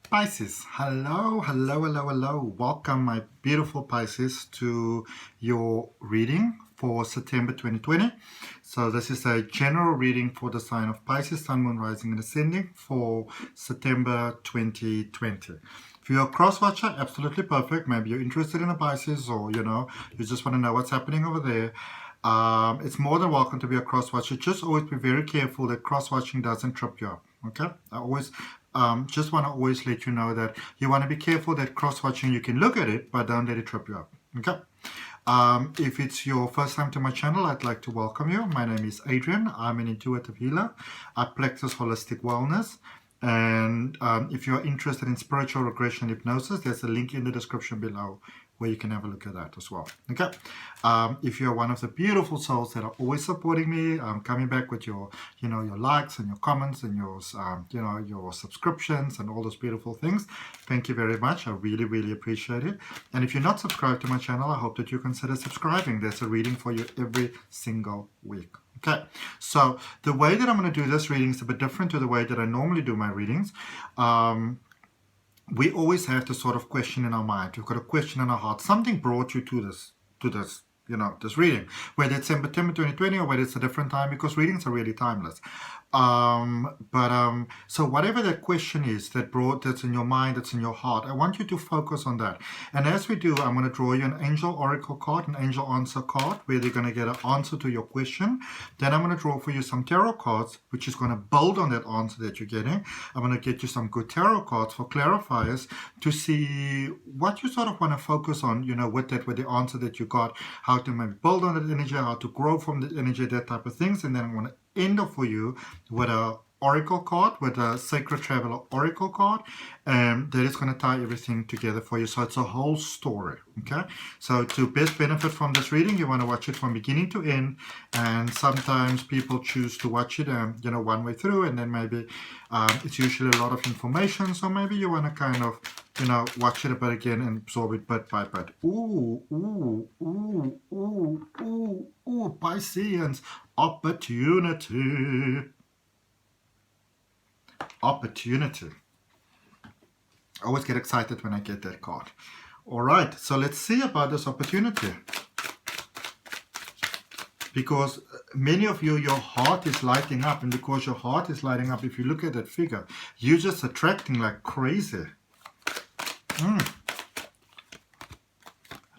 Pisces, hello, hello, hello, hello. Welcome, my beautiful Pisces, to your reading for September 2020. So this is a general reading for the sign of Pisces, Sun, Moon, Rising, and Ascending for September 2020. If you're a cross-watcher, absolutely perfect. Maybe you're interested in a Pisces, or you just want to know what's happening over there. It's more than welcome to be a cross-watcher. Just always be very careful that cross-watching doesn't trip you up. Okay, I always just want to always let you know that you want to be careful that cross-watching, you can look at it, but don't let it trip you up. Okay. If it's your first time to my channel, I'd like to welcome you. My name is Adrian. I'm an intuitive healer. I practice holistic wellness. And if you're interested in spiritual regression hypnosis, there's a link in the description below where you can have a look at that as well. Okay. If you're one of the beautiful souls that are always supporting me, coming back with your, your likes and your comments and your, your subscriptions and all those beautiful things, thank you very much. I really, really appreciate it. And if you're not subscribed to my channel, I hope that you consider subscribing. There's a reading for you every single week. Okay, so the way that I'm going to do this reading is a bit different to the way that I normally do my readings. We always have this sort of question in our mind. We've got a question in our heart. Something brought you to this, this reading, whether it's September 2020 or whether it's a different time, because readings are really timeless. So whatever that question is that's in your mind, that's in your heart, I want you to focus on that. And as we do, I'm going to draw you an angel oracle card, an angel answer card, where you're going to get an answer to your question. Then I'm going to draw for you some tarot cards, which is going to build on that answer that you're getting. I'm going to get you some good tarot cards for clarifiers to see what you sort of want to focus on, with the answer that you got, how to maybe build on that energy, how to grow from the energy, that type of things. And then I'm going to end up for you with a oracle card, with a Sacred Traveler oracle card, that is going to tie everything together for you. So it's a whole story. Okay, so to best benefit from this reading, you want to watch it from beginning to end. And sometimes people choose to watch it one way through, and then maybe it's usually a lot of information, so maybe you want to kind of watch it a bit again and absorb it bit by bit. Ooh, Pisceans, opportunity. Opportunity. I always get excited when I get that card. All right, so let's see about this opportunity. Because many of you, your heart is lighting up, and because your heart is lighting up, if you look at that figure, you're just attracting like crazy.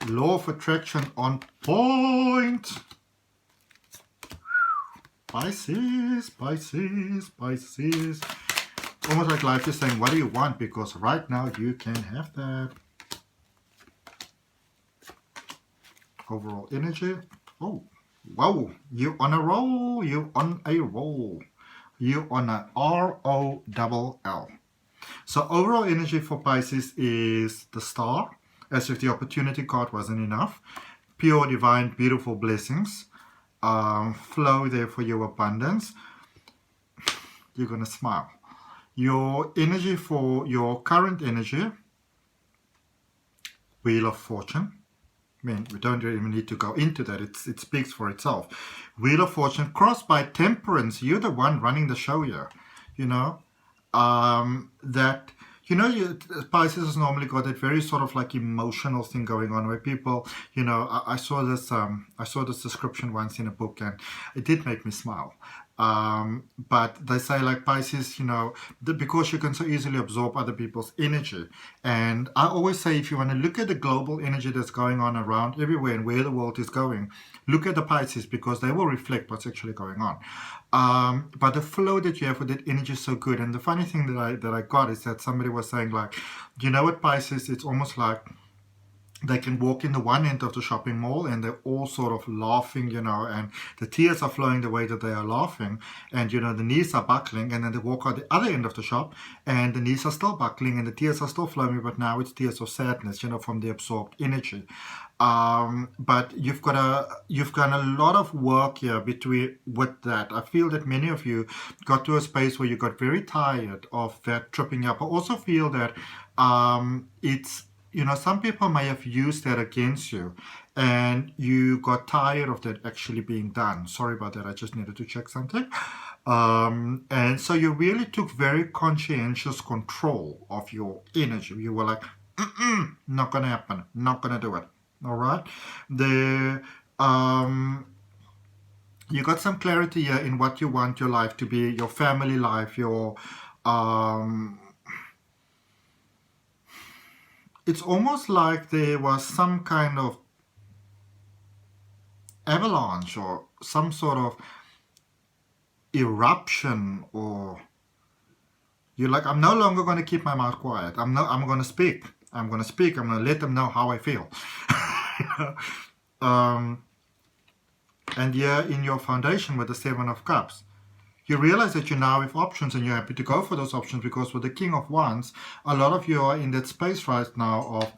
Law of attraction on point. Pisces, Pisces, Pisces. Almost like life is saying, what do you want? Because right now you can have that. Overall energy. Oh, wow. You're on a roll. You're on a roll. You're on a ROLL. So overall energy for Pisces is the Star, as if the opportunity card wasn't enough. Pure, divine, beautiful blessings. Flow there for your abundance. You're going to smile. Your energy for your current energy, Wheel of Fortune. I mean, we don't even need to go into that. It speaks for itself. Wheel of Fortune crossed by Temperance. You're the one running the show here. Pisces has normally got that very sort of like emotional thing going on where people, I saw this description once in a book, and it did make me smile. But they say like Pisces, because you can so easily absorb other people's energy. And I always say, if you want to look at the global energy that's going on around everywhere and where the world is going, look at the Pisces, because they will reflect what's actually going on. But the flow that you have with that energy is so good. And the funny thing that I got is that somebody was saying like, what Pisces, it's almost like they can walk in the one end of the shopping mall and they're all sort of laughing, and the tears are flowing the way that they are laughing, and the knees are buckling, and then they walk out the other end of the shop and the knees are still buckling and the tears are still flowing, but now it's tears of sadness, from the absorbed energy. But you've got a lot of work here with that. I feel that many of you got to a space where you got very tired of that tripping up. I also feel that it's some people may have used that against you, and you got tired of that actually being done. Sorry about that. I just needed to check something. And so you really took very conscientious control of your energy. You were like, not gonna happen, not gonna do it. All right. The you got some clarity here in what you want your life to be, your family life, your it's almost like there was some kind of avalanche or some sort of eruption, or you're like, I'm no longer going to keep my mouth quiet. I'm going to speak. I'm going to let them know how I feel. And here in your foundation with the Seven of Cups, you realize that you now have options and you're happy to go for those options, because with the King of Wands, a lot of you are in that space right now of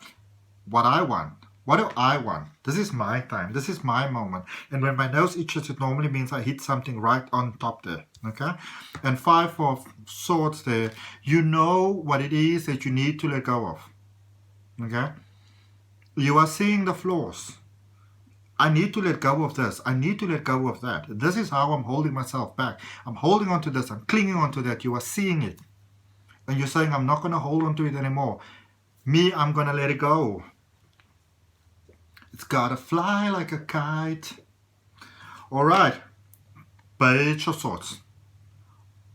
what I want. What do I want? This is my time. This is my moment. And when my nose itches, it normally means I hit something right on top there. Okay? And Five of Swords there, you know what it is that you need to let go of. Okay? You are seeing the flaws. I need to let go of this. I need to let go of that. This is how I'm holding myself back. I'm holding on to this. I'm clinging on to that. You are seeing it. And you're saying, I'm not going to hold on to it anymore. Me, I'm going to let it go. It's got to fly like a kite. All right. Page of Swords.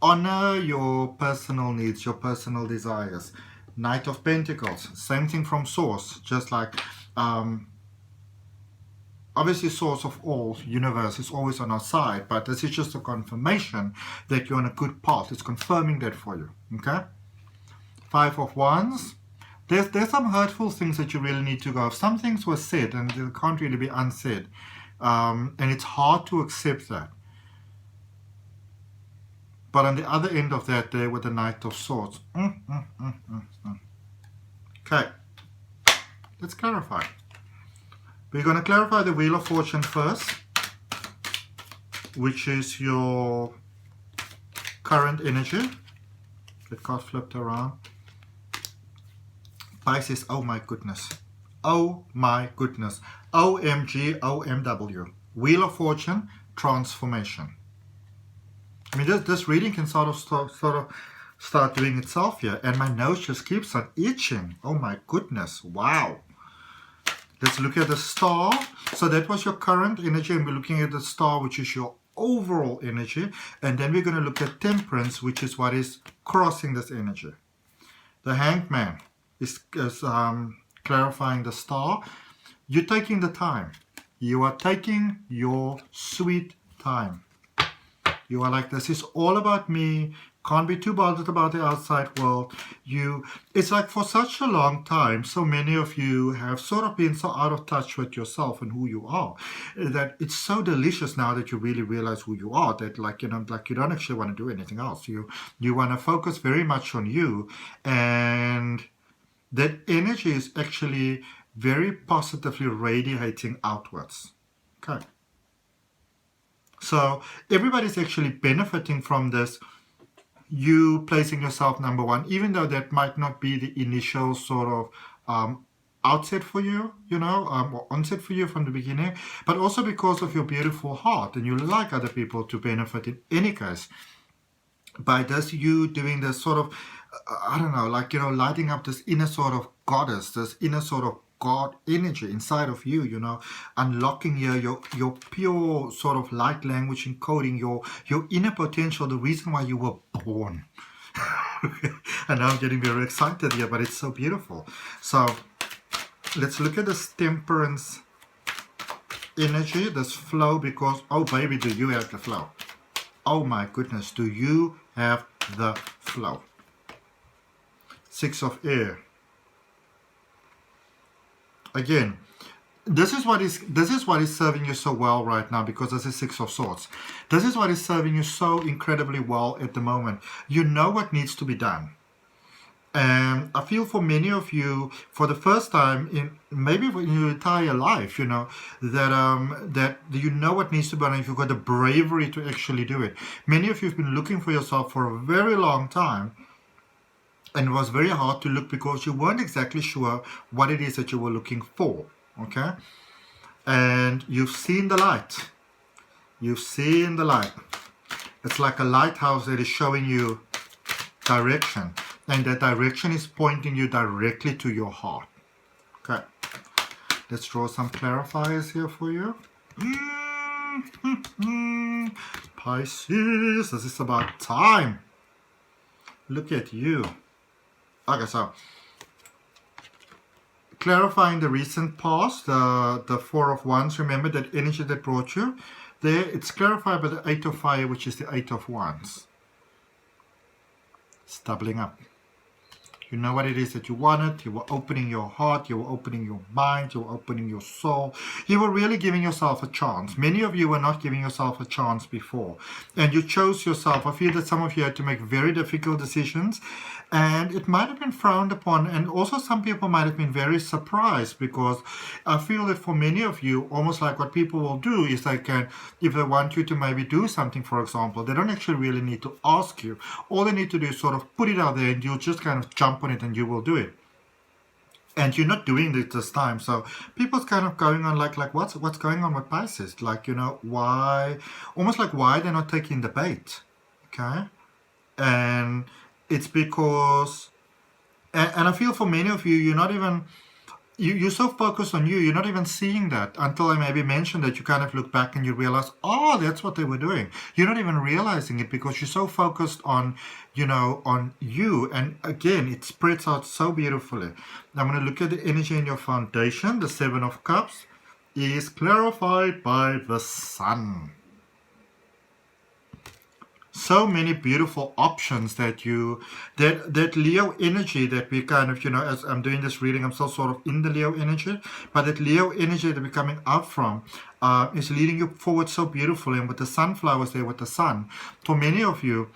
Honor your personal needs, your personal desires. Knight of Pentacles. Same thing from Source. Just like, obviously, Source of all, universe is always on our side. But this is just a confirmation that you're on a good path. It's confirming that for you. Okay? Five of Wands. There's some hurtful things that you really need to go. Some things were said and they can't really be unsaid. And it's hard to accept that. But on the other end of that, there with the Knight of Swords. Okay. Let's clarify. We're going to clarify the Wheel of Fortune first, which is your current energy. The card flipped around. Pisces, oh my goodness. Oh my goodness. OMG, OMW. Wheel of Fortune, transformation. I mean, this reading can sort of start doing itself here. And my nose just keeps on itching. Oh my goodness. Wow. Let's look at the star. So that was your current energy. And we're looking at the star, which is your overall energy. And then we're going to look at Temperance, which is what is crossing this energy. The Hanged Man is clarifying the star. You're taking the time. You are taking your sweet time. You are like, this is all about me. Can't be too bothered about the outside world. It's like for such a long time, so many of you have sort of been so out of touch with yourself and who you are, that it's so delicious now that you really realize who you are, that like you don't actually want to do anything else. You want to focus very much on you, and that energy is actually very positively radiating outwards. Okay. So everybody's actually benefiting from this. You placing yourself number one, even though that might not be the initial sort of outset for you, or onset for you from the beginning, but also because of your beautiful heart and you like other people to benefit in any case. By this, you doing this sort of, lighting up this inner sort of goddess, this inner sort of God energy inside of you, unlocking your pure sort of light language, encoding your inner potential, the reason why you were born. And now I'm getting very excited here, but it's so beautiful. So let's look at this Temperance energy, this flow, because, oh baby, do you have the flow? Oh my goodness, do you have the flow? Six of Air. Again, this is what is serving you so well right now, because this is Six of Swords. This is what is serving you so incredibly well at the moment. You know what needs to be done. And I feel for many of you, for the first time in maybe in your entire life, that you know what needs to be done, if you've got the bravery to actually do it. Many of you have been looking for yourself for a very long time. And it was very hard to look because you weren't exactly sure what it is that you were looking for, okay? And you've seen the light. You've seen the light. It's like a lighthouse that is showing you direction. And that direction is pointing you directly to your heart. Okay. Let's draw some clarifiers here for you. Pisces, this is about time. Look at you. Okay, so clarifying the recent past, the Four of Wands. Remember that energy that brought you there. It's clarified by the Eight of Fire, which is the Eight of Wands. It's doubling up. You know what it is that you wanted. You were opening your heart. You were opening your mind. You were opening your soul. You were really giving yourself a chance. Many of you were not giving yourself a chance before. And you chose yourself. I feel that some of you had to make very difficult decisions. And it might have been frowned upon. And also some people might have been very surprised. Because I feel that for many of you, almost like what people will do is they can, if they want you to maybe do something, for example, they don't actually really need to ask you. All they need to do is sort of put it out there and you'll just kind of jump on it and you will do it. And you're not doing it this time. So people's kind of going on like what's going on with Pisces? Like, you know, why, almost like why they're not taking the bait. Okay. And it's because, and I feel for many of you, you're not even, you're so focused on you, you're not even seeing that until I maybe mentioned that. You kind of look back and you realize, oh, that's what they were doing. You're not even realizing it because you're so focused on, you know, on you. And again, it spreads out so beautifully. I'm going to look at the energy in your foundation. The Seven of Cups is clarified by the Sun. So many beautiful options that you, that Leo energy that we kind of, you know, as I'm doing this reading, I'm still sort of in the Leo energy, but that Leo energy that we're coming out from is leading you forward so beautifully. And with the sunflowers there with the sun, for many of you,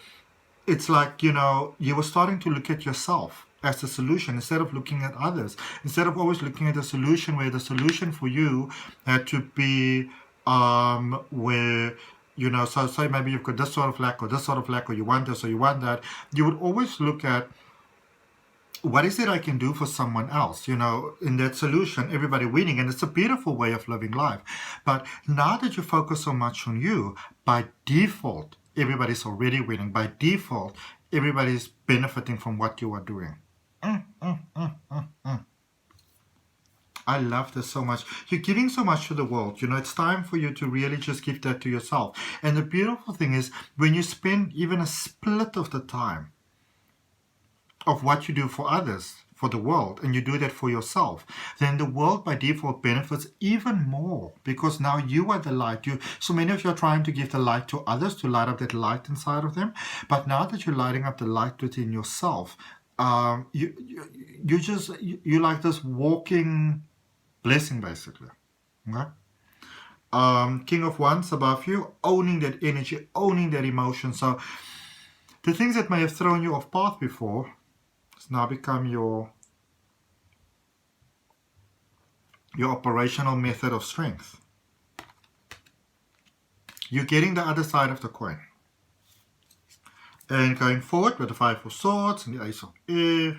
it's like, you know, you were starting to look at yourself as the solution instead of looking at others, instead of always looking at the solution where the solution for you had to be where, you know, so say maybe you've got this sort of lack or this sort of lack, or you want this or you want that. You would always look at what is it I can do for someone else, you know, in that solution, everybody winning. And it's a beautiful way of living life. But now that you focus so much on you, by default, everybody's already winning. By default, everybody's benefiting from what you are doing. I love this so much. You're giving so much to the world. You know, it's time for you to really just give that to yourself. And the beautiful thing is when you spend even a split of the time of what you do for others, for the world, and you do that for yourself, then the world by default benefits even more because now you are the light. So many of you are trying to give the light to others, to light up that light inside of them. But now that you're lighting up the light within yourself, you're like this walking blessing, basically. Okay? King of Wands above you, owning that energy, owning that emotion. So the things that may have thrown you off path before has now become your operational method of strength. You're getting the other side of the coin. And going forward with the Five of Swords and the Ace of Air.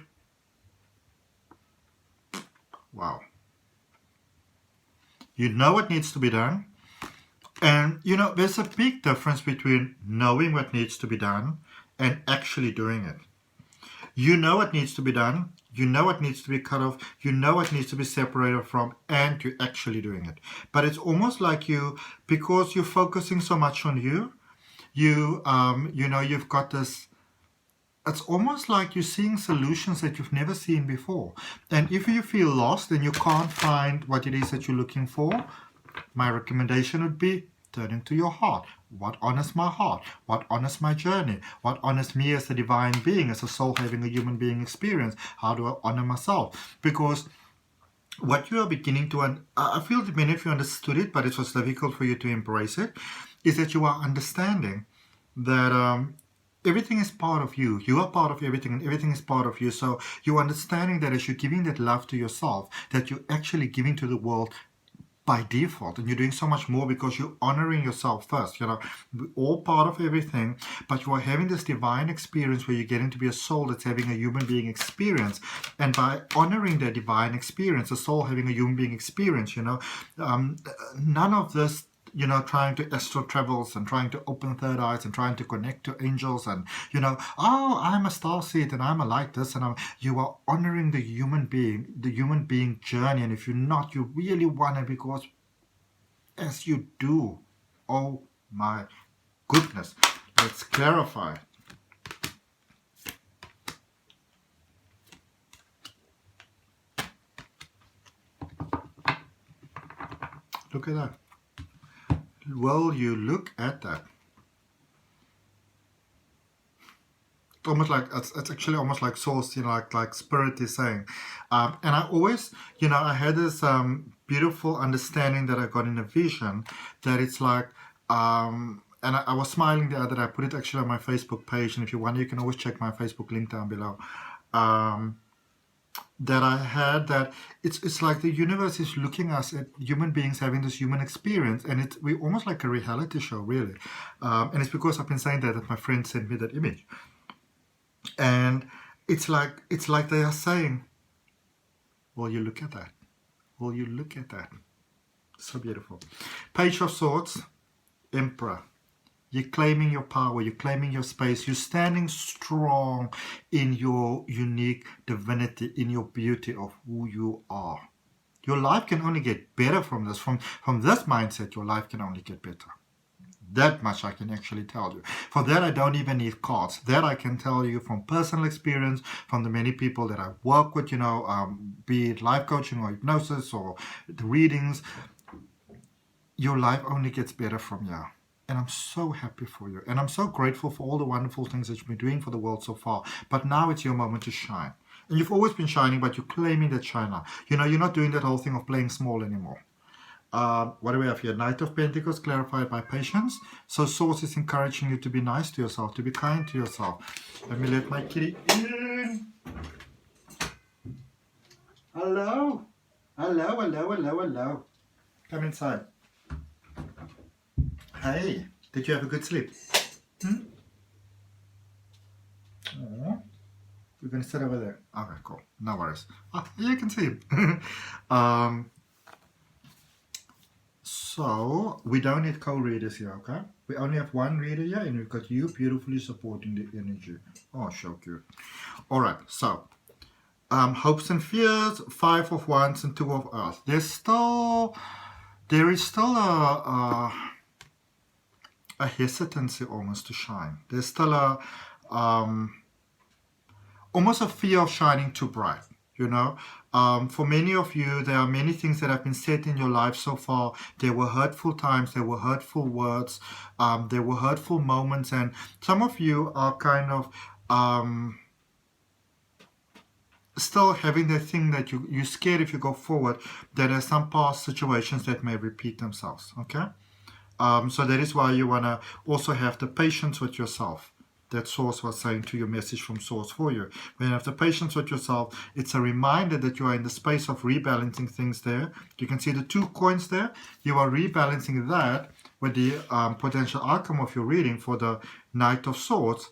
Wow. You know what needs to be done. And, you know, there's a big difference between knowing what needs to be done and actually doing it. You know what needs to be done. You know what needs to be cut off. You know what needs to be separated from, and you're actually doing it. But it's almost like you, because you're focusing so much on you, you know, you've got this, it's almost like you're seeing solutions that you've never seen before. And if you feel lost and you can't find what it is that you're looking for, my recommendation would be turning to your heart. What honors my heart? What honors my journey? What honors me as a divine being, as a soul having a human being experience? How do I honor myself? Because what you are beginning to, and I feel that many of you understood it, but it was difficult for you to embrace it, is that you are understanding that everything is part of you. You are part of everything and everything is part of you. So you're understanding that as you're giving that love to yourself, that you're actually giving to the world by default, and you're doing so much more because you're honoring yourself first. You know, we're all part of everything, but you are having this divine experience where you're getting to be a soul that's having a human being experience. And by honoring that divine experience, a soul having a human being experience, you know, none of this you know, trying to astral travels and trying to open third eyes and trying to connect to angels and, you know, oh, I'm a starseed and I'm a like this and you are honoring the human being journey. And if you're not, you really want to, because as you do, oh my goodness, let's clarify. Look at that. Well, you look at that. It's almost like it's actually almost like source, you know, like spirit is saying. And I always, you know, I had this beautiful understanding that I got in a vision that it's like, and I was smiling the other day. I put it actually on my Facebook page, and if you want, you can always check my Facebook link down below. That I had, that it's like the universe is looking us at human beings having this human experience, and we almost like a reality show, really. And it's because I've been saying that my friend sent me that image, and it's like they are saying, "Will you look at that? Will you look at that?" So beautiful. Page of Swords, Emperor. You're claiming your power, you're claiming your space, you're standing strong in your unique divinity, in your beauty of who you are. Your life can only get better from this. From this mindset, your life can only get better. That much I can actually tell you. For that, I don't even need cards. That I can tell you from personal experience, from the many people that I work with, you know, be it life coaching or hypnosis or the readings. Your life only gets better from here. And I'm so happy for you. And I'm so grateful for all the wonderful things that you've been doing for the world so far. But now it's your moment to shine. And you've always been shining, but you're claiming that shine now. You know, you're not doing that whole thing of playing small anymore. What do we have here? Knight of Pentacles, clarified by patience. So Source is encouraging you to be nice to yourself, to be kind to yourself. Let me let my kitty in. Hello. Hello, hello, hello, hello. Come inside. Hey, did you have a good sleep? Aww. We're going to sit over there. Okay, cool. No worries. Oh, you can see him. So, we don't need co-readers here, okay? We only have one reader here, and we've got you beautifully supporting the energy. Oh, so cute. All right, so, hopes and fears, 5 of Wands and 2 of Earth. There is still a hesitancy almost to shine. There's still almost a fear of shining too bright, you know. For many of you, there are many things that have been said in your life so far. There were hurtful times, there were hurtful words, there were hurtful moments, and some of you are kind of still having that thing that you're scared if you go forward, that there are some past situations that may repeat themselves, okay? So that is why you want to also have the patience with yourself. That Source was saying to your message from Source for you. When you have the patience with yourself, it's a reminder that you are in the space of rebalancing things there. You can see the 2 coins there. You are rebalancing that with the potential outcome of your reading for the Knight of Swords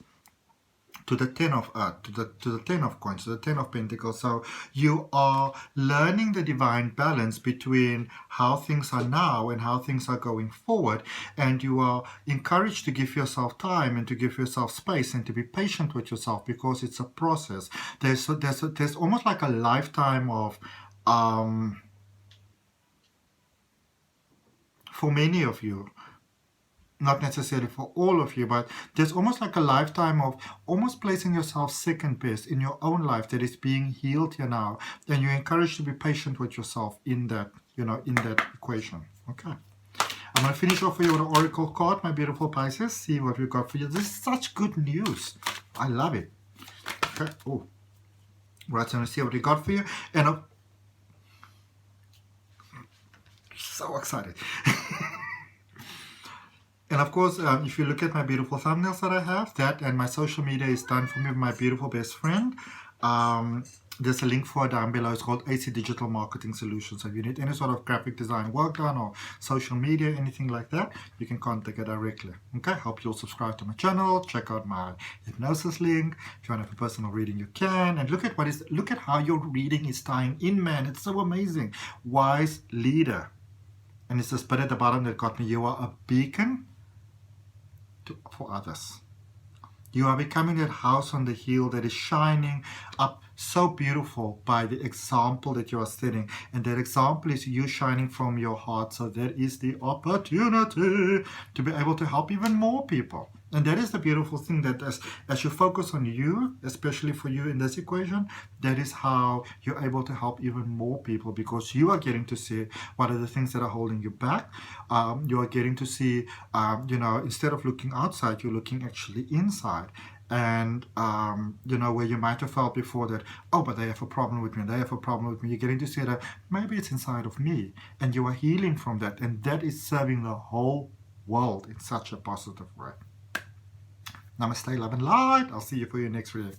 to the 10 of Earth, to the 10 of Coins, to the 10 of Pentacles. So you are learning the divine balance between how things are now and how things are going forward, and you are encouraged to give yourself time and to give yourself space and to be patient with yourself, because it's a process. There's almost like a lifetime of for many of you, not necessarily for all of you, but there's almost like a lifetime of almost placing yourself second best in your own life that is being healed here now. And you're encouraged to be patient with yourself in that, you know, in that equation. Okay. I'm going to finish off with you with an oracle card, my beautiful Pisces. See what we've got for you. This is such good news. I love it. Okay. Oh. Right, so I'm going to see what we got for you. And I'm so excited. And of course, if you look at my beautiful thumbnails that I have, that and my social media is done for me with my beautiful best friend. There's a link for it down below. It's called AC Digital Marketing Solutions. So if you need any sort of graphic design work done or social media, anything like that, you can contact her directly. Okay, hope you'll subscribe to my channel. Check out my hypnosis link. If you want to have a personal reading, you can. And look at how your reading is tying in, man. It's so amazing. Wise leader. And it's the spirit at the bottom that got me. You are a beacon for others. You are becoming that house on the hill that is shining up so beautiful by the example that you are setting. And that example is you shining from your heart. So that is the opportunity to be able to help even more people. And that is the beautiful thing, that as you focus on you, especially for you in this equation, that is how you're able to help even more people, because you are getting to see what are the things that are holding you back. You are getting to see, instead of looking outside, you're looking actually inside. And, where you might have felt before that, oh, but they have a problem with me, they have a problem with me. You're getting to see that maybe it's inside of me, and you are healing from that. And that is serving the whole world in such a positive way. Namaste, love and light. I'll see you for your next reading.